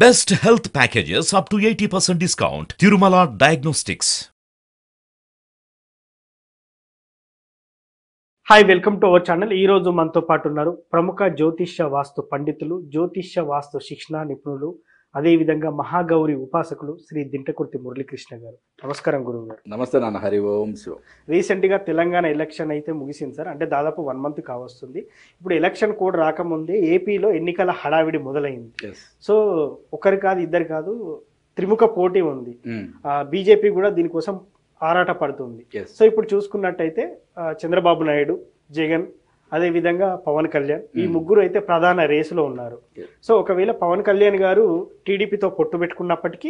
Best health packages up to 80% discount. Tirumala Diagnostics. Hi welcome to our channel. ఈ రోజు మనతో పాటు ఉన్నారు ప్రముఖ జ్యోతిష్య వాస్తు పండితులు, జ్యోతిష్య వాస్తు శిక్షణ నిపుణులు, అదేవిధంగా మహాగౌరి ఉపాసకులు శ్రీ దింటకుర్తి మురళీకృష్ణ గారు. నమస్కారం గురువు గారు. నమస్తే నాన్న. హరి ఓం శివ. రీసెంట్గా తెలంగాణ ఎలక్షన్ అయితే ముగిసింది సార్. అంటే దాదాపు 1 మంత్ కావస్తుంది. ఇప్పుడు ఎలక్షన్ కోడ్ రాకముందే ఏపీలో ఎన్నికల హడావిడి మొదలైంది. సో ఒకరు కాదు, ఇద్దరు కాదు, త్రిముఖ పోటీ ఉంది. బీజేపీ కూడా దీనికోసం ఆరాట పడుతుంది. సో ఇప్పుడు చూసుకున్నట్టయితే చంద్రబాబు నాయుడు, జగన్, అదే విధంగా పవన్ కళ్యాణ్, ఈ ముగ్గురు అయితే ప్రధాన రేసులో ఉన్నారు. సో ఒకవేళ పవన్ కళ్యాణ్ గారు టీడీపీతో పొట్టు పెట్టుకున్నప్పటికీ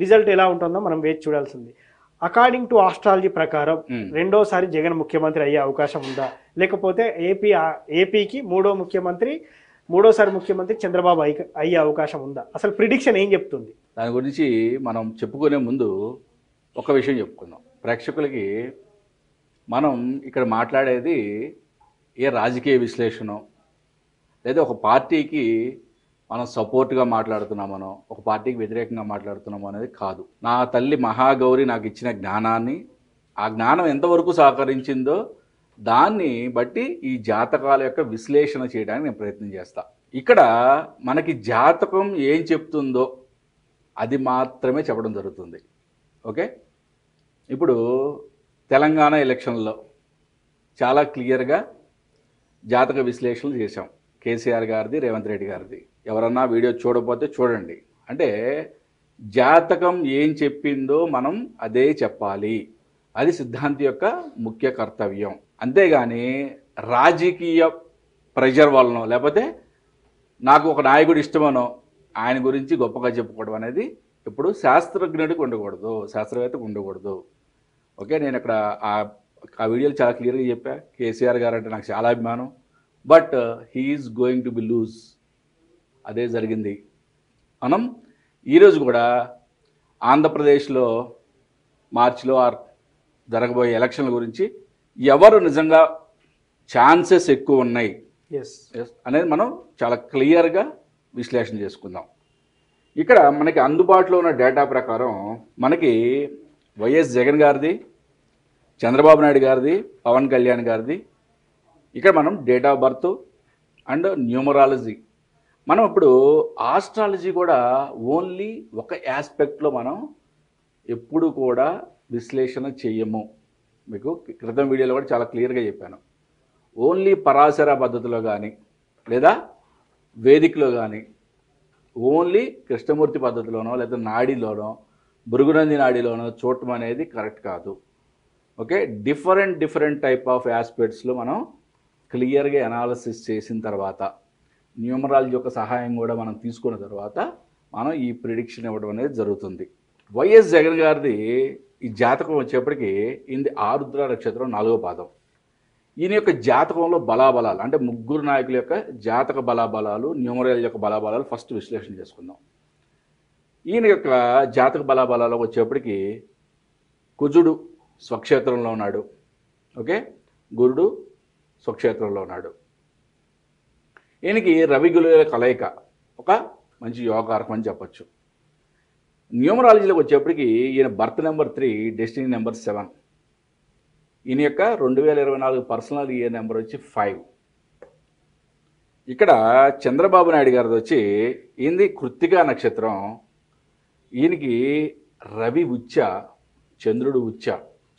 రిజల్ట్ ఎలా ఉంటుందో మనం వేచి చూడాల్సింది. అకార్డింగ్ టు ఆస్ట్రాలజీ ప్రకారం రెండోసారి జగన్ ముఖ్యమంత్రి అయ్యే అవకాశం ఉందా, లేకపోతే ఏపీకి మూడోసారి ముఖ్యమంత్రి చంద్రబాబు అయ్యే అవకాశం ఉందా? అసలు ప్రిడిక్షన్ ఏం చెప్తుంది? దాని గురించి మనం చెప్పుకునే ముందు ఒక విషయం చెప్పుకుందాం ప్రేక్షకులకి. మనం ఇక్కడ మాట్లాడేది ఏ రాజకీయ విశ్లేషణ లేదా ఒక పార్టీకి మనం సపోర్ట్గా మాట్లాడుతున్నామనో ఒక పార్టీకి వ్యతిరేకంగా మాట్లాడుతున్నామో అనేది కాదు. నా తల్లి మహాగౌరి నాకు ఇచ్చిన జ్ఞానాన్ని, ఆ జ్ఞానం ఎంతవరకు సహకరించిందో దాన్ని బట్టి ఈ జాతకాల యొక్క విశ్లేషణ చేయడానికి నేను ప్రయత్నం చేస్తా. ఇక్కడ మనకి జాతకం ఏం చెప్తుందో అది మాత్రమే చెప్పడం జరుగుతుంది. ఓకే, ఇప్పుడు తెలంగాణ ఎలక్షన్లో చాలా క్లియర్గా జాతక విశ్లేషణలు చేశాం. కేసీఆర్ గారిది, రేవంత్ రెడ్డి గారిది. ఎవరన్నా వీడియో చూడకపోతే చూడండి. అంటే జాతకం ఏం చెప్పిందో మనం అదే చెప్పాలి. అది సిద్ధాంతి యొక్క ముఖ్య కర్తవ్యం. అంతేగాని రాజకీయ ప్రెషర్ వలనో లేకపోతే నాకు ఒక నాయకుడు ఇష్టమనో ఆయన గురించి గొప్పగా చెప్పుకోవడం అనేది ఇప్పుడు శాస్త్రజ్ఞుడికి ఉండకూడదు, శాస్త్రవేత్తకు ఉండకూడదు. ఓకే, నేను ఇక్కడ ఆ వీడియోలు చాలా క్లియర్గా చెప్పా. కేసీఆర్ గారు అంటే నాకు చాలా అభిమానం, but he's going to be lose. అదే జరిగింది. మనం ఈరోజు కూడా ఆంధ్రప్రదేశ్లో మార్చిలో జరగబోయే ఎలక్షన్ల గురించి ఎవరు నిజంగా ఛాన్సెస్ ఎక్కువ ఉన్నాయి అనేది మనం చాలా క్లియర్గా విశ్లేషణ చేసుకుందాం. ఇక్కడ మనకి అందుబాటులో ఉన్న డేటా ప్రకారం మనకి వైఎస్ జగన్ గారిది, చంద్రబాబు నాయుడు గారిది, పవన్ కళ్యాణ్ గారిది, ఇక్కడ మనం date of birth and numerology. మనం ఇప్పుడు ఆస్ట్రాలజీ కూడా ఓన్లీ ఒక ఆస్పెక్ట్లో మనం ఎప్పుడు కూడా విశ్లేషణ చేయము. మీకు క్రితం వీడియోలో కూడా చాలా క్లియర్గా చెప్పాను. ఓన్లీ పరాశర పద్ధతిలో కానీ లేదా వేదికలో కానీ ఓన్లీ కృష్ణమూర్తి పద్ధతిలోనో లేదా నాడిలోనో భృగునంది నాడిలోనో చూడటం అనేది కరెక్ట్ కాదు. ఓకే, డిఫరెంట్ టైప్ ఆఫ్ ఆస్పెక్ట్స్లో మనం క్లియర్గా అనాలిసిస్ చేసిన తర్వాత న్యూమరాలజీ యొక్క సహాయం కూడా మనం తీసుకున్న తర్వాత మనం ఈ ప్రిడిక్షన్ ఇవ్వడం అనేది జరుగుతుంది. వైఎస్ జగన్ గారిది ఈ జాతకం వచ్చేప్పటికి ఇది ఆరుద్ర నక్షత్రం 4వ పాదం. ఈయన యొక్క జాతకంలో బలాబలాలు అంటే ముగ్గురు నాయకుల యొక్క జాతక బలాబలాలు, న్యూమరాలజీ యొక్క బలాబలాలు ఫస్ట్ విశ్లేషణ చేసుకుందాం. ఈయన యొక్క జాతక బలాబలాలకు వచ్చేప్పటికి కుజుడు స్వక్షేత్రంలో ఉన్నాడు. ఓకే, గురుడు స్వక్షేత్రంలో ఉన్నాడు. ఈయనకి రవి గురుల కలయిక ఒక మంచి యోగకారకం అని చెప్పచ్చు. న్యూమరాలజీలోకి వచ్చేప్పటికి ఈయన బర్త్ నెంబర్ 3, డెస్టినీ నెంబర్ 7. ఈయన యొక్క 2024 పర్సనల్ ఇయర్ నెంబర్ వచ్చి 5. ఇక్కడ చంద్రబాబు నాయుడు గారిది వచ్చి ఈయనది కృత్తికా నక్షత్రం. ఈయనకి రవి ఉచ్చ, చంద్రుడు ఉచ్చ,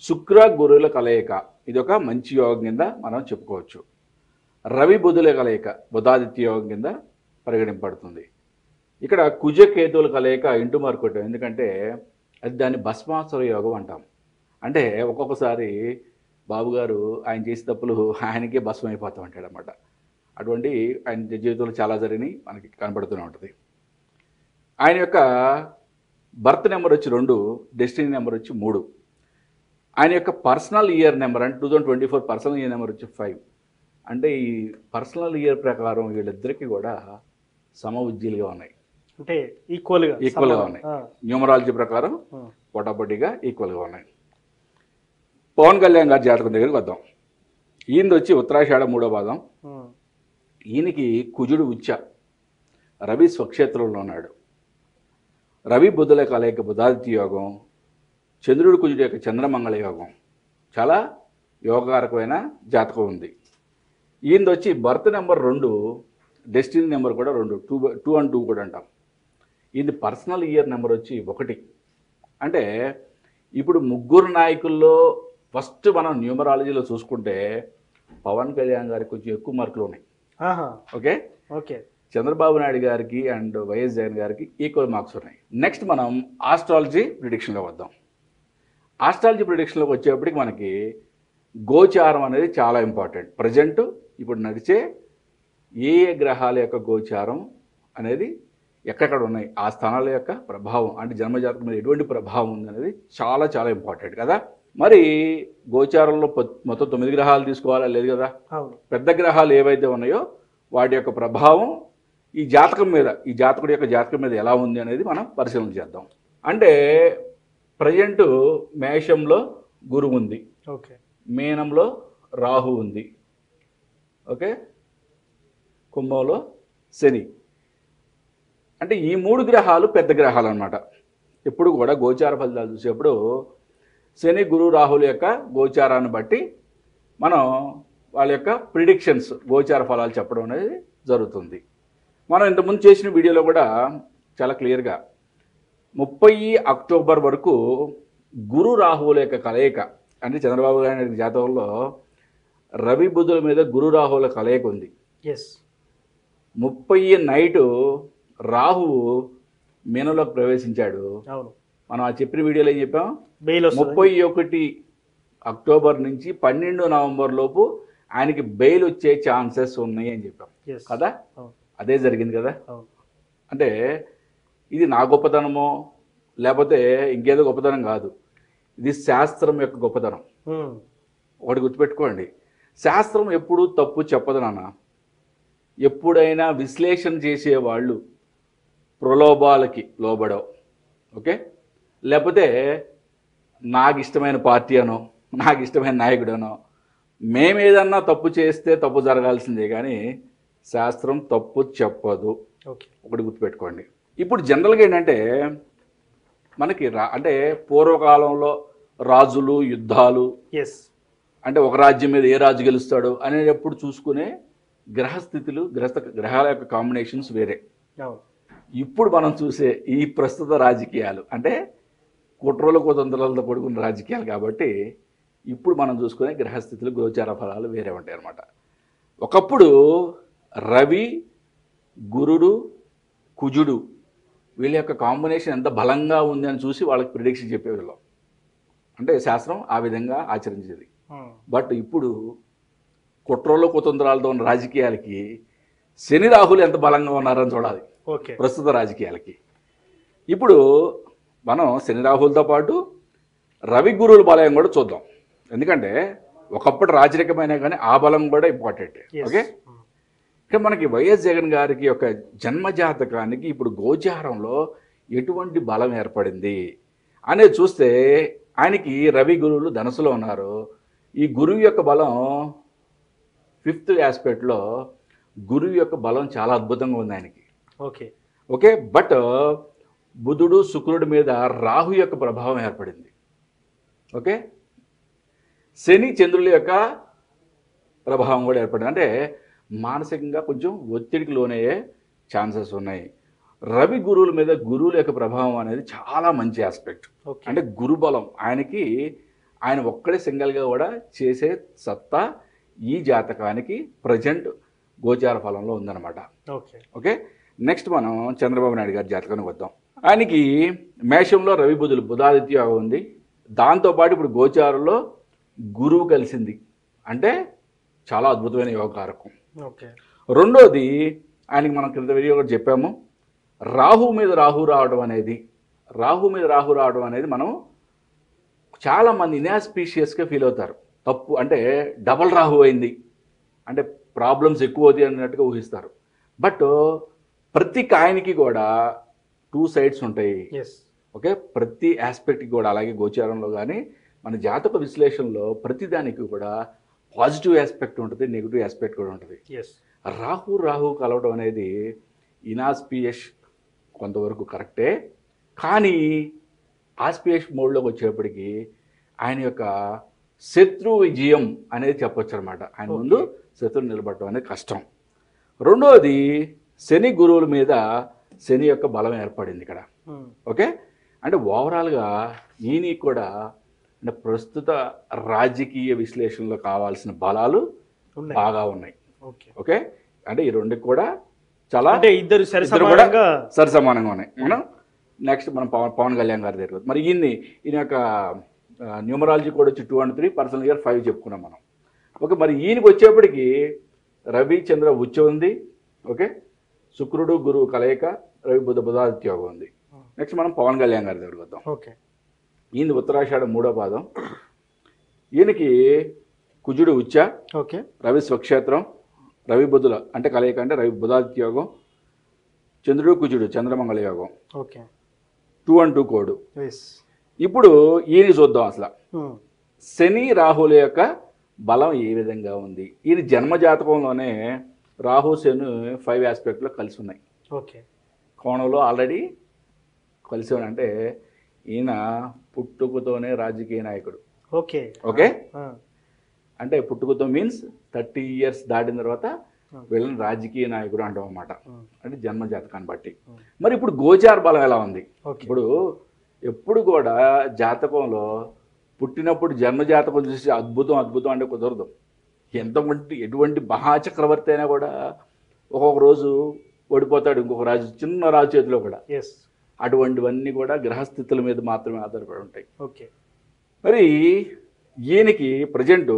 శుక్ర గురువుల కలయిక. ఇది ఒక మంచి యోగం కింద మనం చెప్పుకోవచ్చు. రవి బుధుల కలయిక బుధాదిత్య యోగం కింద పరిగణింపబడుతుంది. ఇక్కడ కుజ కేతువుల కలయిక ఇంటూ మార్కొట్టం. ఎందుకంటే అది దాన్ని భస్మాసుర యోగం అంటాం. అంటే ఒక్కొక్కసారి బాబుగారు ఆయన చేసే తప్పులు ఆయనకే భస్మం అయిపోతూ ఉంటాడు అన్నమాట. అటువంటి ఆయన జీవితంలో చాలా జరిగినాయి మనకి కనబడుతూనే ఉంటుంది. ఆయన యొక్క బర్త్ నెంబర్ వచ్చి 2, డెస్టినీ నెంబర్ వచ్చి 3. ఆయన యొక్క పర్సనల్ ఇయర్ నెంబర్ అంటే 2024 పర్సనల్ ఇయర్ నెంబర్ వచ్చి 5. అంటే ఈ పర్సనల్ ఇయర్ ప్రకారం వీళ్ళిద్దరికీ కూడా సమ ఉజ్జీలుగా ఉన్నాయి, అంటే ఈక్వల్గా ఉన్నాయి. న్యూమరాలజీ ప్రకారం పోటాపోటీగా ఈక్వల్గా ఉన్నాయి. పవన్ కళ్యాణ్ గారి జాతకం దగ్గరికి వద్దాం. ఈయనది వచ్చి ఉత్తరాషాఢ 3వ పాదం. ఈయనకి కుజుడు ఉచ్చ, రవి స్వక్షేత్రంలో ఉన్నాడు. రవి బుధుల కలయిక బుధాదిత్య యోగం, చంద్రుడు కుజుడు యొక్క చంద్రమంగళ యోగం, చాలా యోగకారకమైన జాతకం ఉంది. ఈయనది వచ్చి బర్త్ నెంబర్ 2, డెస్టినీ నెంబర్ కూడా 2, 2 and 2 కూడా అంటాం. ఇది పర్సనల్ ఇయర్ నెంబర్ వచ్చి 1. అంటే ఇప్పుడు ముగ్గురు నాయకుల్లో ఫస్ట్ మనం న్యూమరాలజీలో చూసుకుంటే పవన్ కళ్యాణ్ గారికి కొంచెం ఎక్కువ మార్కులు ఉన్నాయి. ఓకే ఓకే చంద్రబాబు నాయుడు గారికి అండ్ వైఎస్ జగన్ గారికి ఈక్వల్ మార్క్స్ ఉన్నాయి. నెక్స్ట్ మనం ఆస్ట్రాలజీ ప్రిడిక్షన్లో వద్దాం. ఆస్ట్రాలజీ ప్రిడిక్షన్లోకి వచ్చేప్పటికి మనకి గోచారం అనేది చాలా ఇంపార్టెంట్. ప్రజెంట్ ఇప్పుడు నడిచే ఏ గ్రహాల యొక్క గోచారం అనేది ఎక్కడెక్కడ ఉన్నాయి, ఆ స్థానాల యొక్క ప్రభావం అంటే జన్మజాతకం మీద ఎటువంటి ప్రభావం ఉంది అనేది చాలా చాలా ఇంపార్టెంట్ కదా. మరి గోచారంలో మొత్తం 9 గ్రహాలు తీసుకోవాలా లేదు కదా. పెద్ద గ్రహాలు ఏవైతే ఉన్నాయో వాటి యొక్క ప్రభావం ఈ జాతకం మీద, ఈ జాతకుడి యొక్క జాతకం మీద ఎలా ఉంది అనేది మనం పరిశీలన చేద్దాం. అంటే ప్రజెంట్ మేషంలో గురువు ఉంది, ఓకే మీనంలో రాహు ఉంది, ఓకే కుంభంలో శని. అంటే ఈ 3 గ్రహాలు పెద్ద గ్రహాలు అన్నమాట. ఎప్పుడు కూడా గోచార ఫలితాలు చూసేప్పుడు శని గురు రాహుల యొక్క గోచారాన్ని బట్టి మనం వాళ్ళ యొక్క ప్రిడిక్షన్స్ గోచార ఫలాలు చెప్పడం అనేది జరుగుతుంది. మనం ఇంతకుముందు చేసిన వీడియోలో కూడా చాలా క్లియర్గా 30 అక్టోబర్ వరకు గురు రాహువుల యొక్క కలయిక అంటే చంద్రబాబు నాయుడు జాతకంలో రవి బుధుల మీద గురు రాహువుల కలయిక ఉంది. 30 నైటు రాహువు మీనంలోకి ప్రవేశించాడు. మనం ఆ చెప్పిన వీడియోలో ఏం చెప్పాం, 31 అక్టోబర్ నుంచి 12 నవంబర్ లోపు ఆయనకి బెయిల్ వచ్చే ఛాన్సెస్ ఉన్నాయి అని చెప్పాం కదా. అదే జరిగింది కదా. అంటే ఇది నా గొప్పతనమో లేకపోతే ఇంకేదో గొప్పతనం కాదు, ఇది శాస్త్రం యొక్క గొప్పతనం. ఒకటి గుర్తుపెట్టుకోండి, శాస్త్రం ఎప్పుడూ తప్పు చెప్పదు నాన్న. ఎప్పుడైనా విశ్లేషణ చేసేవాళ్ళు ప్రలోభాలకి లోబడవు, ఓకే, లేకపోతే నాకు ఇష్టమైన పార్టీ అనో నాకు ఇష్టమైన నాయకుడనో మేమేదన్నా తప్పు చేస్తే తప్పు జరగాల్సిందే కానీ శాస్త్రం తప్పు చెప్పదు. ఒకటి గుర్తుపెట్టుకోండి. ఇప్పుడు జనరల్గా ఏంటంటే మనకి అంటే పూర్వకాలంలో రాజులు యుద్ధాలు అంటే ఒక రాజ్యం మీద ఏ రాజు గెలుస్తాడో అనేది ఎప్పుడు చూసుకునే గ్రహస్థితులు గ్రహాల యొక్క కాంబినేషన్స్ వేరే. ఇప్పుడు మనం చూసే ఈ ప్రస్తుత రాజకీయాలు అంటే కుట్రలు కుతంత్రాలతో కూడుకున్న రాజకీయాలు కాబట్టి ఇప్పుడు మనం చూసుకునే గ్రహస్థితులు గోచార ఫలాలు వేరే ఉంటాయి అన్నమాట. ఒకప్పుడు రవి గురుడు కుజుడు వీళ్ళ యొక్క కాంబినేషన్ ఎంత బలంగా ఉంది అని చూసి వాళ్ళకి ప్రిడిక్షన్ చెప్పేవాళ్ళం. అంటే శాస్త్రం ఆ విధంగా ఆచరించేది. బట్ ఇప్పుడు కుట్రలు కుతంత్రాలతో ఉన్న రాజకీయాలకి శని రాహులు ఎంత బలంగా ఉన్నారని చూడాలి ప్రస్తుత రాజకీయాలకి. ఇప్పుడు మనం శని రాహులతో పాటు రవి గురువుల బలం కూడా చూద్దాం. ఎందుకంటే ఒకప్పుడు రాజరికమైన కానీ ఆ బలం కూడా ఇంపార్టెంట్. ఓకే, ఇక మనకి వైఎస్ జగన్ గారికి యొక్క జన్మజాతకానికి ఇప్పుడు గోచారంలో ఎటువంటి బలం ఏర్పడింది అనేది చూస్తే ఆయనకి రవి గురువులు ధనుసులో ఉన్నారు. ఈ గురువు యొక్క బలం 5th ఆస్పెక్ట్లో గురువు యొక్క బలం చాలా అద్భుతంగా ఉంది ఆయనకి. ఓకే బట్ బుధుడు శుక్రుడి మీద రాహు యొక్క ప్రభావం ఏర్పడింది. ఓకే, శని చంద్రుల యొక్క ప్రభావం కూడా ఏర్పడింది. అంటే మానసికంగా కొంచెం ఒత్తిడికి లోనయ్యే ఛాన్సెస్ ఉన్నాయి. రవి గురువుల మీద గురువుల యొక్క ప్రభావం అనేది చాలా మంచి ఆస్పెక్ట్. అంటే గురుబలం ఆయనకి, ఆయన ఒక్కడే సింగిల్గా కూడా చేసే సత్తా ఈ జాతకానికి ప్రజెంట్ గోచార ఫలంలో ఉందన్నమాట. ఓకే, నెక్స్ట్ మనం చంద్రబాబు నాయుడు గారి జాతకానికి వద్దాం. ఆయనకి మేషంలో రవి బుధులు బుధాదిత్య యోగం ఉంది. దాంతోపాటు ఇప్పుడు గోచారంలో గురువు కలిసింది అంటే చాలా అద్భుతమైన యోగకారకం. రెండోది ఆయనకి మనం క్రింద వీడియో కూడా చెప్పాము, రాహు మీద రాహు రావడం అనేది మనం చాలామంది ఇన్ఆస్పీషియస్గా ఫీల్ అవుతారు. తప్పు అంటే డబల్ రాహు అయింది అంటే ప్రాబ్లమ్స్ ఎక్కువ అవుతాయి అన్నట్టుగా ఊహిస్తారు. బట్ ప్రతి కాయిన్కి కూడా 2 సైడ్స్ ఉంటాయి. ఓకే, ప్రతి ఆస్పెక్ట్కి కూడా అలాగే గోచారంలో కానీ మన జాతక విశ్లేషణలో ప్రతిదానికి కూడా పాజిటివ్ ఆస్పెక్ట్ ఉంటుంది, నెగిటివ్ ఆస్పెక్ట్ కూడా ఉంటుంది. రాహు కలవడం అనేది ఇనాస్పియస్ కొంతవరకు కరెక్టే, కానీ ఆస్పిరేషన్ మోడ్లోకి వచ్చేటప్పటికి ఆయన యొక్క శత్రు విజయం అనేది చెప్పొచ్చు అనమాట. ఆయన ముందు శత్రువు నిలబడటం అనేది కష్టం. రెండవది శని గురువుల మీద శని యొక్క బలం ఏర్పడింది ఇక్కడ. ఓకే, అంటే ఓవరాల్గా ఈయన కూడా అంటే ప్రస్తుత రాజకీయ విశ్లేషణలో కావాల్సిన బలాలు బాగా ఉన్నాయి. ఓకే, అంటే ఈ రెండుకి కూడా చాలా ఇద్దరు సరి సమానంగా ఉన్నాయి. మనం నెక్స్ట్ మనం పవన్ కళ్యాణ్ గారి దగ్గర మరి ఈయన యొక్క న్యూమరాలజీ కూడా వచ్చి 2 and 3, పర్సనల్ ఇయర్ 5 చెప్పుకున్నాం మనం. ఓకే, మరి ఈయనకి వచ్చేప్పటికి రవి చంద్ర ఉచ్చ ఉంది. ఓకే, శుక్రుడు గురువు కలయిక, రవి బుధ బుధాదిత్య యోగం ఉంది. నెక్స్ట్ మనం పవన్ కళ్యాణ్ గారి దగ్గరికి వద్దాం. ఓకే, ఈయన ఉత్తరాషాఢ 3వ పాదం. ఈయనకి కుజుడు ఉచ్చ, ఓకే, రవి స్వక్షేత్రం, రవి బుధుల అంటే కలయిక అంటే రవి బుధాదిత్య యోగం, చంద్రుడు కుజుడు చంద్రమంగళ యోగం. Okay, 2 and 2 code. ఇప్పుడు ఈయన చూద్దాం అసలు శని రాహుల యొక్క బలం ఏ విధంగా ఉంది. ఈయన జన్మ జాతకంలోనే రాహు శని 5 ఆస్పెక్ట్లో కలిసి ఉన్నాయి. ఓకే, కోణంలో ఆల్రెడీ కలిసి ఉన్నాయి. అంటే ఈయన పుట్టుకతోనే రాజకీయ నాయకుడు. ఓకే ఓకే, అంటే పుట్టుకతో మీన్స్ 30 years దాటిన తర్వాత వీళ్ళని రాజకీయ నాయకుడు అంటాం అన్నమాట. అంటే జన్మ జాతకాన్ని బట్టి. మరి ఇప్పుడు గోచార బలం ఎలా ఉంది? ఇప్పుడు ఎప్పుడు కూడా జాతకంలో పుట్టినప్పుడు జన్మ జాతకం చూసి అద్భుతం అద్భుతం అంటే కుదరదు. ఎటువంటి మహాచక్రవర్తి అయినా కూడా ఒక్కొక్క రోజు ఓడిపోతాడు, ఇంకొక రాజు చిన్న రాజు చేతిలో కూడా. అటువంటివన్నీ కూడా గ్రహస్థితుల మీద మాత్రమే ఆధారపడి ఉంటాయి. ఓకే, మరి ఈయనకి ప్రజెంట్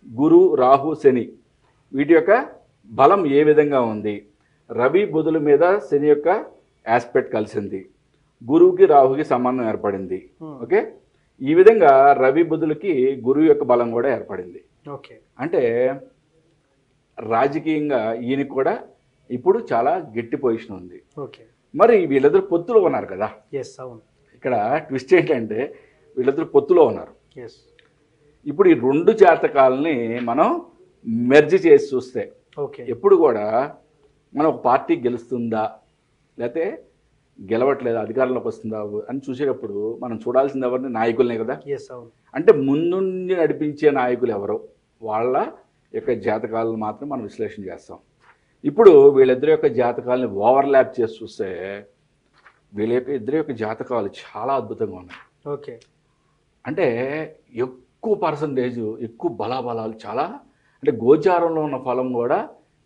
గురు రాహు శని వీటి యొక్క బలం ఏ విధంగా ఉంది? రవి బుధుల మీద శని యొక్క ఆస్పెక్ట్ కలిసింది, గురువుకి రాహుకి సంబంధం ఏర్పడింది. ఓకే, ఈ విధంగా రవి బుధులకి గురువు యొక్క బలం కూడా ఏర్పడింది. ఓకే, అంటే రాజకీయంగా ఈయనకి కూడా ఇప్పుడు చాలా గట్టి పొజిషన్ ఉంది. ఓకే, మరి వీళ్ళిద్దరు పొత్తులో ఉన్నారు కదా. ఇక్కడ ట్విస్ట్ ఏంటంటే వీళ్ళిద్దరు పొత్తులో ఉన్నారు. ఇప్పుడు ఈ 2 జాతకాలని మనం మెర్జ్ చేసి చూస్తే ఎప్పుడు కూడా మనం ఒక పార్టీ గెలుస్తుందా లేకపోతే గెలవట్లేదా, అధికారంలోకి వస్తుందా అని చూసేటప్పుడు మనం చూడాల్సింది ఎవరిని? నాయకులనే కదా. అంటే ముందుండి నడిపించే నాయకులు ఎవరో వాళ్ళ యొక్క జాతకాలను మాత్రం మనం విశ్లేషణ చేస్తాం. ఇప్పుడు వీళ్ళిద్దరి యొక్క జాతకాలని ఓవర్లాప్ చేసి చూస్తే వీళ్ళ యొక్క ఇద్దరి యొక్క జాతకాలు చాలా అద్భుతంగా ఉన్నాయి. ఓకే, అంటే ఎక్కువ పర్సంటేజ్, ఎక్కువ బలాబలాలు చాలా, అంటే గోచారంలో ఉన్న ఫలం కూడా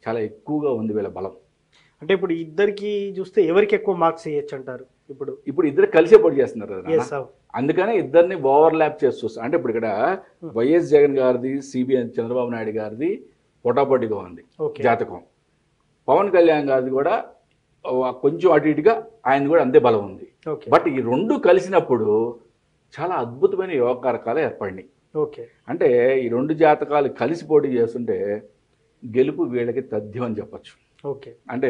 చాలా ఎక్కువగా ఉంది వీళ్ళ బలం. అంటే ఇప్పుడు ఇద్దరికి చూస్తే ఎవరికి ఎక్కువ మార్క్స్ ఇవ్వచ్చు అంటారు? ఇప్పుడు ఇద్దరు కలిసే పోటీ చేస్తున్నారు కదా, అందుకనే ఇద్దరిని ఓవర్లాప్ చేసి చూస్తాం. అంటే ఇప్పుడు ఇక్కడ వైఎస్ జగన్ గారిది, సిబిఎన్ చంద్రబాబు నాయుడు గారిది పోటాపోటీగా ఉంది జాతకం. పవన్ కళ్యాణ్ గారిది కూడా కొంచెం అటు ఇటుగా ఆయన కూడా అంతే బలం ఉంది. బట్ ఈ 2 కలిసినప్పుడు చాలా అద్భుతమైన యోగకారకాలు ఏర్పడినాయి. అంటే ఈ 2 జాతకాలు కలిసి పోటీ చేస్తుంటే గెలుపు వీళ్ళకి తథ్యం అని చెప్పచ్చు. అంటే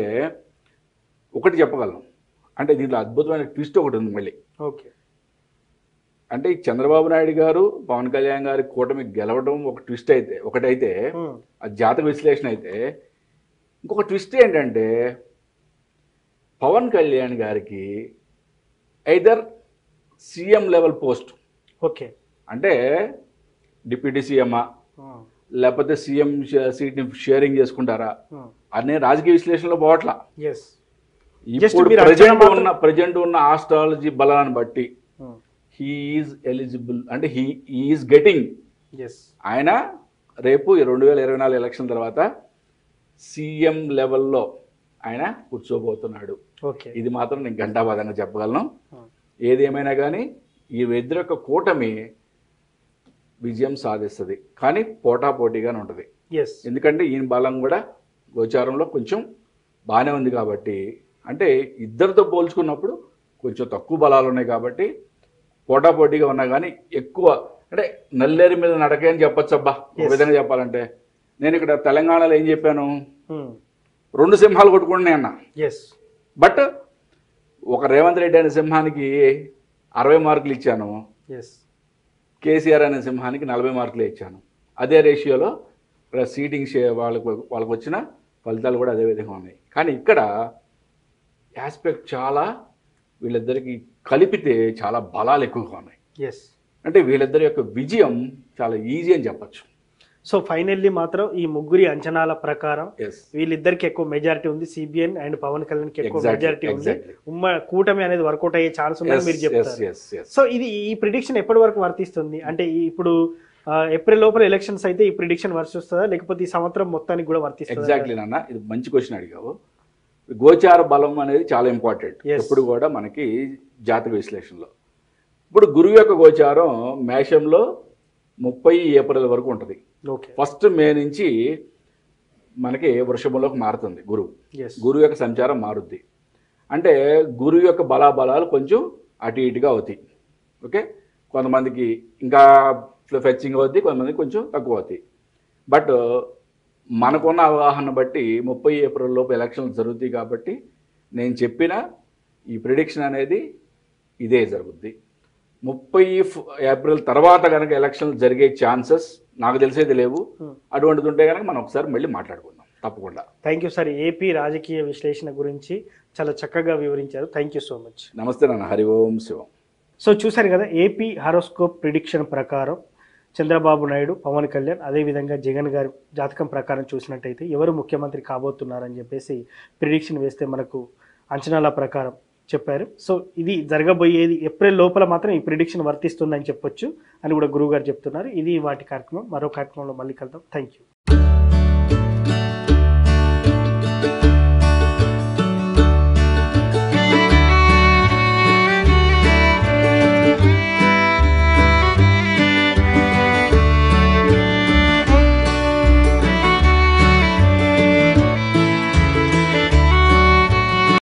ఒకటి చెప్పగలను, అంటే దీంట్లో అద్భుతమైన ట్విస్ట్ ఒకటి ఉంది మళ్ళీ. అంటే చంద్రబాబు నాయుడు గారు పవన్ కళ్యాణ్ గారి కూటమి గెలవడం ఒక ట్విస్ట్ అయితే ఒకటైతే, అది జాతక విశ్లేషణ అయితే, ఇంకొక ట్విస్ట్ ఏంటంటే పవన్ కళ్యాణ్ గారికి ఐదర్ సీఎం లెవెల్ పోస్ట్, అంటే డిప్యూటీ సీఎమా లేకపోతే సీఎం సీట్ని షేరింగ్ చేసుకుంటారా అనే రాజకీయ విశ్లేషణలో పోవట్లా. ఇప్పుడు ప్రజెంట్ ఉన్న ఆస్ట్రాలజీ బలాన్ని బట్టి హీఈస్ ఎలిజిబుల్, అంటే హీఈస్ గెటింగ్, ఆయన రేపు 2024 ఎలక్షన్ తర్వాత సీఎం లెవెల్లో ఆయన కూర్చోబోతున్నాడు. ఇది మాత్రం నేను ఘంటాపథంగా చెప్పగలను. ఏది ఏమైనా కానీ ఈ ఇద్దరు యొక్క కూటమి విజయం సాధిస్తుంది, కానీ పోటాపోటీగానే ఉంటుంది. ఎందుకంటే ఈయన బలం కూడా గోచారంలో కొంచెం బాగానే ఉంది కాబట్టి, అంటే ఇద్దరితో పోల్చుకున్నప్పుడు కొంచెం తక్కువ బలాలు ఉన్నాయి కాబట్టి పోటాపోటీగా ఉన్నా కానీ ఎక్కువ, అంటే నల్లేరు మీద నడకే అని చెప్పచ్చు. అబ్బా ఒక విధంగా చెప్పాలంటే నేను ఇక్కడ తెలంగాణలో ఏం చెప్పాను, 2 సింహాలు కొట్టుకుంటున్నాయి అన్న. బట్ ఒక రేవంత్ రెడ్డి అనే సింహానికి 60 మార్కులు ఇచ్చాను, కేసీఆర్ అనే సింహానికి 40 మార్కులు ఇచ్చాను. అదే రేషియోలో ఇక్కడ సీటింగ్ వాళ్ళకు వచ్చిన ఫలితాలు కూడా అదే విధంగా ఉన్నాయి. కానీ ఇక్కడ ఆస్పెక్ట్ చాలా వీళ్ళిద్దరికి కలిపితే చాలా బలాలు ఎక్కువగా ఉన్నాయి. ఎస్. అంటే వీళ్ళిద్దరి యొక్క విజయం చాలా ఈజీ అని చెప్పచ్చు. సో ఫైనల్లీ మాత్రం ఈ ముగ్గురి అంచనాల ప్రకారం ఎస్, వీళ్ళిద్దరికి ఎక్కువ మెజారిటీ ఉంది, సిబిఎన్ అండ్ పవన్ కళ్యాణ్కి ఎక్కువ Exactly, మెజారిటీ ఉంది, exactly. కూటమి అనేది వర్కౌట్ అయ్యే ఛాన్స్ ఉందని మీరు చెప్తారు. సో ఇది ఈ ప్రిడిక్షన్ ఎప్పటి వరకు వర్తిస్తుంది అంటే ఇప్పుడు ఏప్రిల్ లోపల ఎలక్షన్స్ అయితే ఈ ప్రిడిక్షన్ వర్తిస్తుందా లేకపోతే ఈ సంవత్సరం మొత్తానికి కూడా వర్తిస్తుందా? ఎగ్జాక్ట్లీ నాన్న, ఇది మంచి క్వశ్చన్ అడిగావు. గోచార బలం అనేది చాలా ఇంపార్టెంట్ Yes. ఎప్పుడు కూడా మనకి జాతక విశ్లేషణలో. ఇప్పుడు గురువు యొక్క గోచారం మేషంలో 30 ఏప్రిల్ వరకు ఉంటుంది. ఓకే. 1 మే నుంచి మనకి వృషభంలోకి మారుతుంది గురువు. ఎస్. గురువు యొక్క సంచారం మారుద్ది. అంటే గురువు యొక్క బలాబలాలు కొంచెం అటు ఇటుగా అవుతాయి. ఓకే, కొంతమందికి ఇంకా ఫెచ్చింగ్ అవుద్ది, కొంతమందికి కొంచెం తక్కువ అవుతాయి. బట్ మనకున్న అవగాహన బట్టి 30 ఏప్రిల్ లోపు ఎలక్షన్లు జరుగుతాయి కాబట్టి నేను చెప్పిన ఈ ప్రిడిక్షన్ అనేది ఇదే జరుగుద్ది. 30 ఏప్రిల్ తర్వాత కనుక ఎలక్షన్లు జరిగే ఛాన్సెస్ నాకు తెలిసేది లేవు. అటువంటిది ఉంటే కనుక మనం ఒకసారి మళ్ళీ మాట్లాడుకుందాం తప్పకుండా. Thank you sir. ఏపీ రాజకీయ విశ్లేషణ గురించి చాలా చక్కగా వివరించారు. Thank you so much. నమస్తే నాన్న. హరి ఓం శివం. సో చూశారు కదా, ఏపీ హారోస్కోప్ ప్రిడిక్షన్ ప్రకారం చంద్రబాబు నాయుడు, పవన్ కళ్యాణ్, అదేవిధంగా జగన్ గారి జాతకం ప్రకారం చూసినట్టయితే ఎవరు ముఖ్యమంత్రి కాబోతున్నారని చెప్పేసి ప్రిడిక్షన్ వేస్తే మనకు అంచనాల ప్రకారం చెప్పారు. సో ఇది జరగబోయేది ఏప్రిల్ లోపల మాత్రం ఈ ప్రిడిక్షన్ వర్తిస్తుందని చెప్పొచ్చు అని కూడా గురువు గారు చెప్తున్నారు. ఇది వాటి కార్యక్రమం. మరో కార్యక్రమంలో మళ్ళీ కలుద్దాం. Thank you.